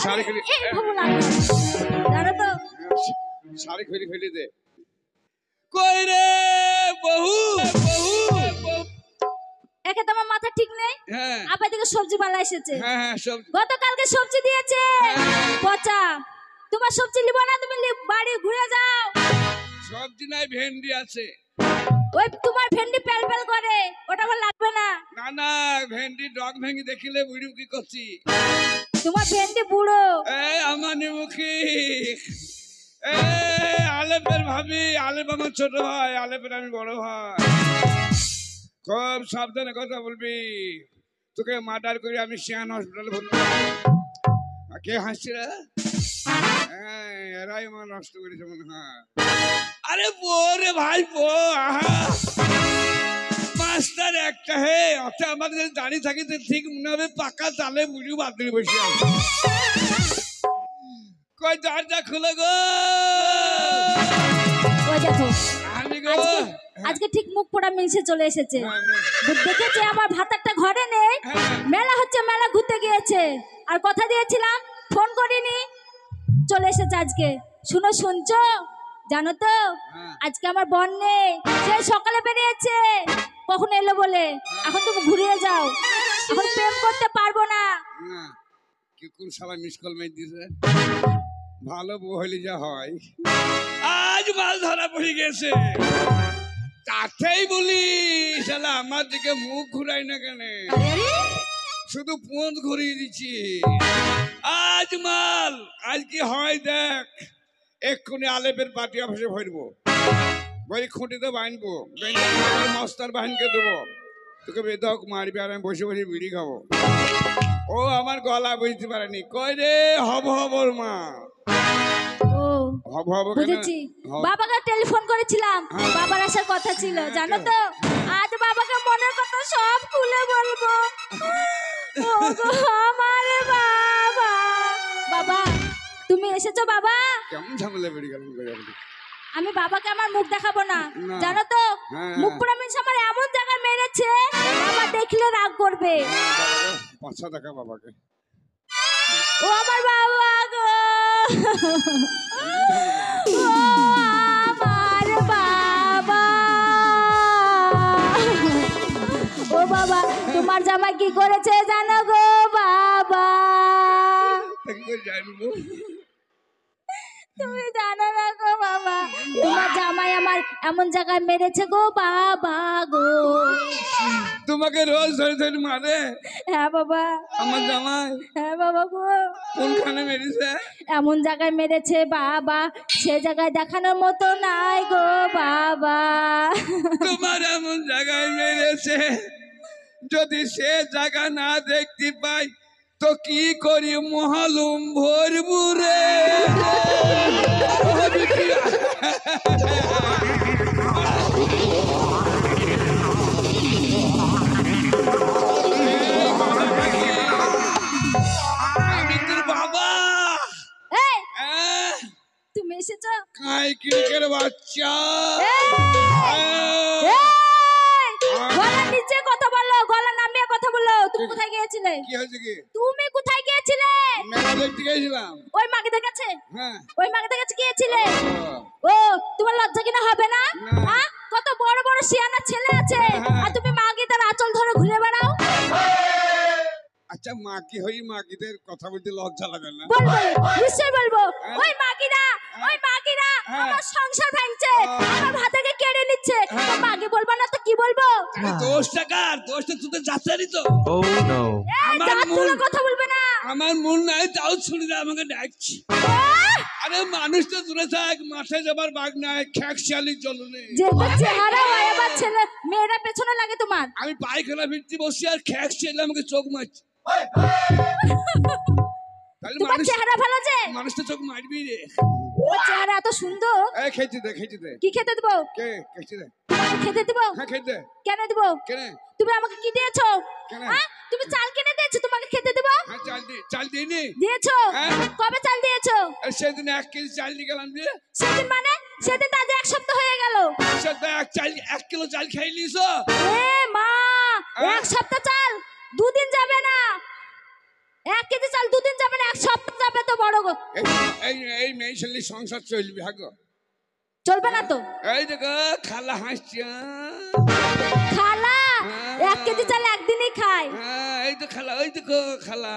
শাড়ি খুলি জানো তো শাড়ি খুলি দে কই রে বহু একে তোমার মাথা ঠিক নেই। হ্যাঁ আপা থেকে সবজি বালা এসেছে। হ্যাঁ সবজি গতকালকে সবজি দিয়েছে পচা। তোমার সবজি নিব না, তুমি বাড়ি ঘুরে যাও। সবজি নাই ভেন্ডি আছে। ওই তোমার ভেন্ডি পেল করে, ওটা আমার লাগবে না। না না ভেন্ডি ডগ ভেঙে দেখিলে বুড়ি কি করছি। তোমার ভেন্ডি বুড়ো। এই আমানি মুখী আলেপের ভাবি, আলেপ আমার ছোট ভাই, আলেপের আমি বড় ভাই। খুব সাবধানে কথা বলবি, তোকে মার্ডার করে আমি সিয়ান হসপিটালে ভর্তি করবো। কে হাসছি রে? এরাই আমার নষ্ট করেছে মনে হয়। আরে বো রে ভাই বো, আহা মাস্টার একটা হে অর্থাৎ আমাদের দাঁড়িয়ে থাকি তো ঠিক মনে হবে পাকা চালে বুঝি বাদ দিয়ে বসে আছে। কই দরজা খুলে গো। ওই দেখো আমি গো আজকে ঠিক মুখ পোড়া মিশে চলে এসেছে। দেখেছে আমার ভাতারটা ঘরে নেই, মেলা হচ্ছে, মেলা ঘুরতে গিয়েছে। আর কথা দিয়েছিলাম ফোন করিনি, চলে এসেছে আজকে। শুনছো জানো তো আজকে আমার বোন নেই, সে সকালে বেরিয়েছে। কখন এলো বলে? এখন তুমি ঘুরিয়ে যাও, এখন প্রেম করতে পারবো না। কি কোন শালা মিস কল মেয়ে দিছে? ভালো বউ হইলে যা হয়। আজ মাল ধরা পড়ে গেছে, তাতেই বলি শালা আমার দিকে মুখ ঘুরাই না কেন, শুধু পোঁত ঘুরিয়ে দিচ্ছি। আজ মাল আজ কি হয় দেখ, এক্ষুনি আলেপের পার্টি অফিসে ভরবো, বই খুঁটিতে বাঁধবো, মস্তার বাহিনকে দেবো, তোকে বেদক মারবি আর আমি বসে বসে বিড়ি খাবো। ও আমার গলা বুঝতে পারেনি। কই রে হব হবর মা? ও হব হব বুঝেছি। বাবাকে টেলিফোন করেছিলাম, বাবার আসার কথা ছিল জানো তো। আজ বাবাকে মনের কথা সব খুলে বলবো। ও গো আমার বাবা, বাবা তুমি এসেছো বাবা? কেমন ঝামেলা বেরিয়ে গেল। আমি বাবাকে আমার মুখ দেখাবো না জানো তো। মুখ পোড়া মিনস আমার এমন জায়গায় মেরেছে, বাবা দেখলে রাগ করবে। পাঁচা দেখা বাবাকে। ও আমার বাবা গো, ও আমার বাবা। ও বাবা তোমার জামাই কি করেছে জানো গো বাবা? তুমি জানো না গো বাবা, তোমার জামাই আমার এমন জায়গায় মেরেছে গো বাবা গো। তোমাকে রোজ ধরে ধরে মারে? হ্যাঁ বাবা। আমার জামাই? হ্যাঁ বাবা গো। কোনখানে মেরেছে? এমন জায়গায় মেরেছে বাবা, সে জায়গায় দেখানোর মতো নাই গো বাবা। তোমার এমন জায়গায় মেরেছে, যদি সে জায়গা না দেখতে পাই তো কি করি মহালুম ভরবু রে। আমি তোর বাবা। তুমি এসেছো? কাই কিরকের বাচ্চা। গলার নিচে কথা বলো, গলা নামিয়ে কথা বলো। তুমি কোথায় গিয়েছিলে? কি হয়েছে কি? তুমি কোথায় গিয়েছিলে? মেলা দেখতে গেছিলাম। ওই মাগিদের কাছে? হ্যাঁ ওই মাগিদের কাছে গিয়েছিলে? ও তোমার লজ্জা কিনা হবে না? হ্যাঁ কত বড় বড় শিয়ানা ছেলে আছে, আর তুমি মাগিদের আঁচল ধরে ঘুরে বেড়াও। আচ্ছা মাগি হই মাগিদের কথা বলতে লজ্জা লাগে না? বলবো, নিশ্চয়ই বলবো। ওই মাগিরা আমার সংসার ভাঙছে, আমার ভাতাকে কেড়ে নিচ্ছে। মাগি বলবো না তো কি বলবো? দোষটা কার? দোষটা তোদের যাচারি তো। ও নো আমার কথা বলবে না। আমার মন নাই তাও শুনে আমাকে ডাকছি। আরে মানুষ তো দূরে থাক, মাথায় যাবার বাঘ নাই, খ্যাকশালি জ্বলনে। যে তো চেহারা হয় আমার ছেলে, মেয়েরা পেছনে লাগে তোমার। আমি পায়খানা ফিরতে বসি আর খ্যাকশালি আমাকে চোখ মারছে। তাহলে তোমার চেহারা ভালো যে মানুষ তো চোখ মারবি রে। ও চেহারা এত সুন্দর। এই খেতে দে কি খেতে দেবো? কে খেতে দে? তোমাকে খেতে দেবো? হ্যাঁ খেতে দে। কেন দেবো? কেন? তুমি আমাকে কি দিয়েছো? হ্যাঁ তুমি চাল কিনে দিয়েছো, তোমাকে খেতে দেবো? হ্যাঁ চাল দিইনি। দিয়েছো? কবে চাল দিয়েছো? সেদিন 1 কেজি চাল নিয়ে গেলাম দিয়ে। সেদিন মানে? সেদিন তো আজ 1 সপ্তাহ হয়ে গেল। সপ্তাহ 1 কিলো চাল খাই লিছো? এ মা 1 সপ্তাহ চাল 2 দিন যাবে না। 1 কেজি চাল 2 দিন যাবে না, 1 সপ্তাহ এই মেয়ে ছেলে সংসার চলবে হাগো চলবে না তো। এই দেখো খালা হাসছে খালা 1 কেজি চাল একদিনই খায়। এই তো খালা ওই দেখো খালা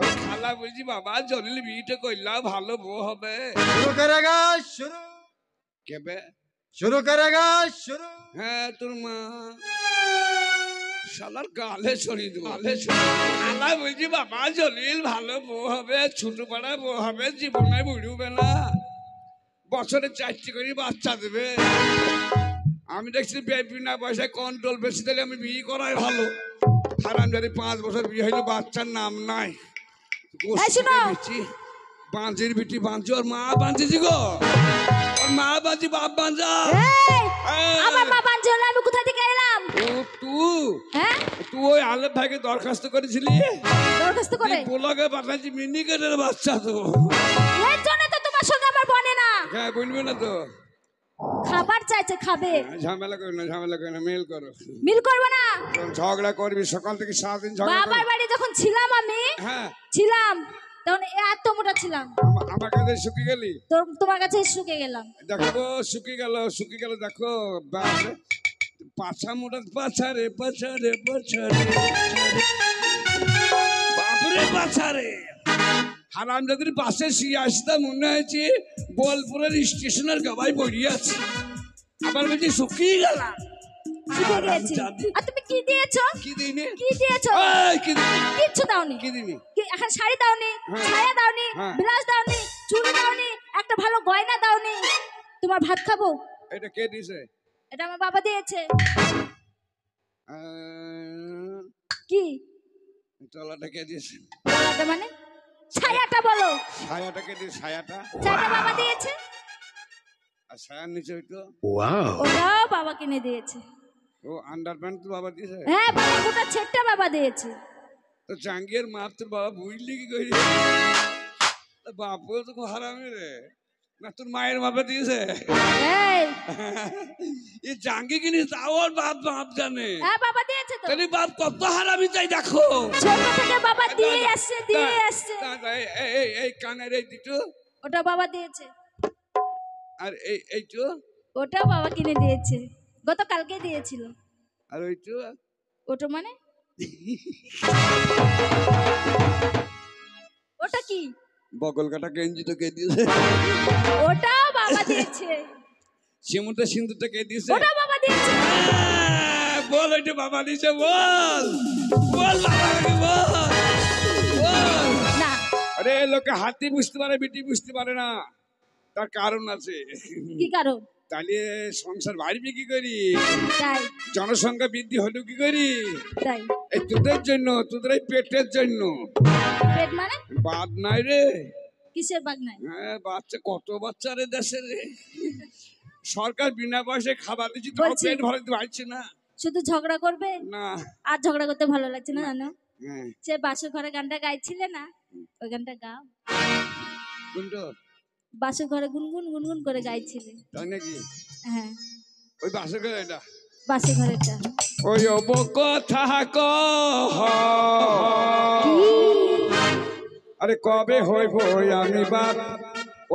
ওই খালা বলছি বাবা জলিল বিয়েটা করলা ভালো বউ হবে। शुरू करेगा शुरू কেবে शुरू करेगा शुरू হ্যাঁ তোর মা শালার গালে ছড়িয়ে দেবো খালা বলছি বাবা জলিল ভালো বউ হবে ছোট পাড়া বউ হবে জীবনে বুড়ুবে না বছরে 4টি করে বাচ্চা দেবে। আমি দেখছি বিনা পয়সায় কন্ট্রোল বেশি দিলে আমি বিয়ে করাই ভালো। হারাম যদি 5 বছর বিয়ে হইলো বাচ্চার নাম নাই। বাঞ্জির বিটি বাঞ্জি ওর মা বাঞ্জিজি গো ওর মা বাঞ্জি বাপ বাঞ্জা। আমার মা বাঞ্জি হলো আমি কোথা থেকে এলাম? ও তুই ওই আলেপ ভাইকে দরখাস্ত করেছিলি? দরখাস্ত করে পোলাকে পাঠাচ্ছি মিনিকেটের বাচ্চা তো এর জন্য তো তোমার সঙ্গে আমার বনে না। হ্যাঁ বলবে না তো খাবার চাইছে খাবে। ঝামেলা করো না মেল করো। মিল করব না। ঝগড়া করবি সকাল থেকে সারাদিন ঝগড়া বাবার বাড়ি যখন ছিলাম আমি হ্যাঁ ছিলাম তখন এত মোটা ছিলাম। আমার কাছে শুকিয়ে গেলি তোমার কাছে শুকে গেলাম। দেখো শুকিয়ে গেল দেখো বাপরে পাছা মোটা পাছারে বাপরে পাছারে হারাম যাদের পাশে শুয়ে আসতে মনে হয়েছে বোলপুরের স্টেশনের গাবাই পড়িয়ে আছে। আবার বলছি শুকিয়ে গেলাম। শুকিয়ে গেছি। আর তুমি কি দিয়েছো? কি দিইনি? কি দিয়েছো? কিচ্ছু দাওনি। কি দিইনি? এখন শাড়ি দাওনি, ছায়া দাওনি, ব্লাউজ দাওনি, চুড়ি দাওনি, একটা ভালো গয়না দাওনি। তোমার ভাত খাবো। এটা কে দিয়েছে? এটা আমার বাবা দিয়েছে। কি? তলাটা কে দিয়েছে? তলাটা মানে? ছায়াটা বলো। ছায়াটা কে দিয়েছে? ছায়াটা বাবা দিয়েছে। আর ছায়ার নিচে হইতো ওটাও বাবা কিনে দিয়েছে। ও আন্ডারপ্যান্ট তো বাবা দিয়েছে? হ্যাঁ বাবা গোটা ছেটটা বাবা দিয়েছে। তো জাঙ্গিয়ার মাপ তোর বাবা বুঝলি কি করি? বাপু তো হারামি রে না তোর মায়ের মাপে দিয়েছে? এই জাঙ্গি কিনে তাও ওর বাপ জানে। হ্যাঁ বাবা দিয়েছে তো। তাহলে বাপ কত হারামি চাই দেখো। ছোট থেকে বাবা দিয়ে আসছে। এই কানের এই দুটো ওটা বাবা দিয়েছে। আর এইটো ওটাও বাবা কিনে দিয়েছে। গতকালকে দিয়েছিল। আর ওইটো ওটা মানে ওটা কি? বগল কাটা গেঞ্জি তো কে দিয়েছে? ওটাও বাবা দিয়েছে। সিমুতে সিন্দুরটা কে দিয়েছে? ওটাও বাবা দিয়েছে। বল ওইটা বাবা দিয়েছে বল বাবাকে বল না। আরে লোকে হাতি বুঝতে পারে বিটি বুঝতে পারে না তার কারণ আছে। কি কারণ? তাহলে সংসার বাড়বে কি করি? তাই জনসংখ্যা বৃদ্ধি হলো কি করি? তাই এই তোদের জন্য তোদের এই পেটের জন্য। পেট মানে? বাদ নাই রে। কিসের বাগ নাই? হ্যাঁ বাচ্চা কত বাচ্চা রে দেশে রে। সরকার বিনা পয়সায় খাবার দিচ্ছে তাও পেট ভরাতে পারছে না। শুধু ঝগড়া করবে না আর ঝগড়া করতে ভালো লাগছে না জানো? হ্যাঁ সে বাসর ঘরে গানটা গাইছিলে না ওই গানটা গাও। কোনটা? বাসর ঘরে গুনগুন করে গাইছিলে। তাই নাকি? হ্যাঁ ওই বাসর ঘরে এটা বাসর ঘরেটা। ওই কথা কহ আরে কবে হইব আমি বাপ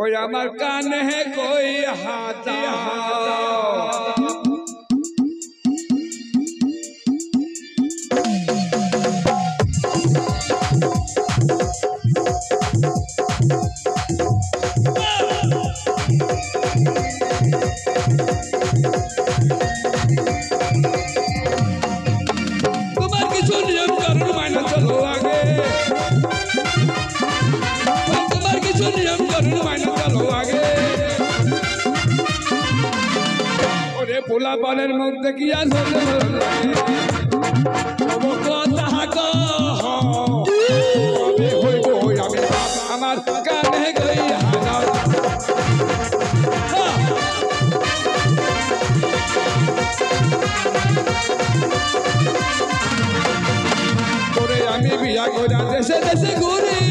ওই আমার কানে কই হাতা তোমার কিছু নিয়ম কানুন মাইনা চলো আগে তোমার কিছু নিয়ম কানুন মাইনা চলো আগে ওরে পোলা পানের মুখ দেখিয়া কথা কবে হইব আমি আমার কানে গই হাজার করে আমি বিয়া করে দেশে দেশে ঘুরি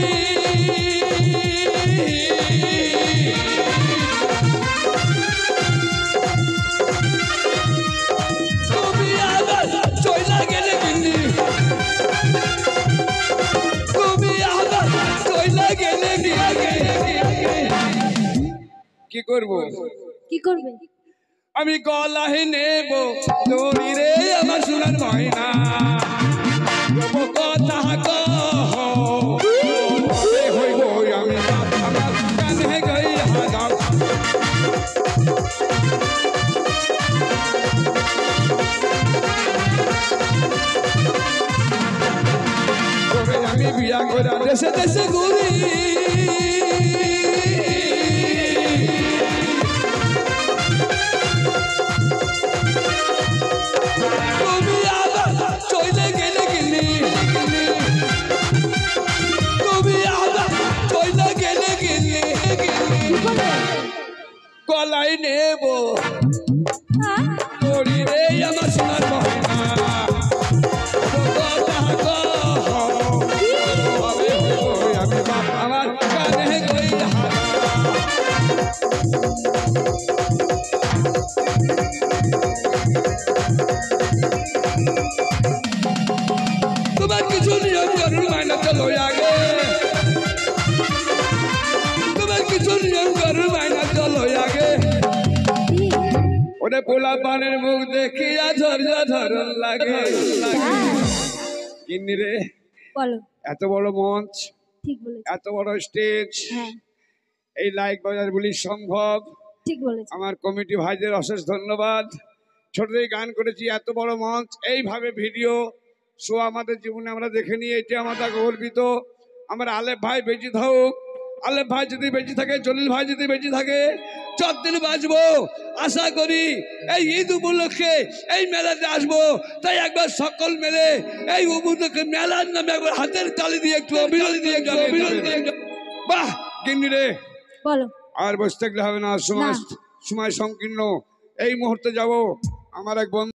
তুমি আবার চইলা গেলে বিন্দি তুমি আবার চইলা গেলে কি করব? কি করবে? আমি গলায় নেব দড়ি রে আমার সোনার ময়না, দেব কথা কহ হইব আমি আমার কানে গই হাজার। তবে আমি বিয়া করে দেশে দেশে ঘুরি, তুমি আবার চলে গেলে গেলি, তুমি আবার চলে গেলে গেলি, কি করবে? গলায় নেব হ্যাঁ? দড়ি রে আমার সোনার ময়না, কথা কহ হবে হইব আমি আমার কানে গই হাজার। তোমার কিছু নিয়ম কানুন মাইনা চলো আগে, তোমার কিছু নিয়ম কানুন মাইনা চলো আগে। কি? ওরে পোলা পানের মুখ দেখিয়া ঝরঝা ধরন লাগে। হ্যাঁ, কিন্নি রে, বলো। এত বড় মঞ্চ, ঠিক বলেছো। এত বড় স্টেজ, হ্যাঁ, এই লাইক বাজার বলি সম্ভব। ঠিক বলেছো। আমার কমিটি ভাইদের অশেষ ধন্যবাদ। ছোট থেকে গান করেছি, এত বড় মঞ্চ, এইভাবে ভিডিও শো আমাদের জীবনে আমরা দেখে নিয়ে এটা আমাদের গর্বিত। আমার আলেফ ভাই বেঁচে থাকুক, আলেফ ভাই যদি বেঁচে থাকে, জলিল ভাই যদি বেঁচে থাকে, যতদিন বাঁচবো আশা করি এই ঈদ উপলক্ষে এই মেলাতে আসবো। তাই একবার সকল মেলে এই উপলক্ষে মেলার নামে একবার হাতের তালি দিয়ে একটু অভিনন্দন দিয়ে বাহ। কিন্নি রে, বলো। আর বসে থাকলে হবে না, সময় সময় সংকীর্ণ। এই মুহূর্তে যাব আমার এক বন্ধু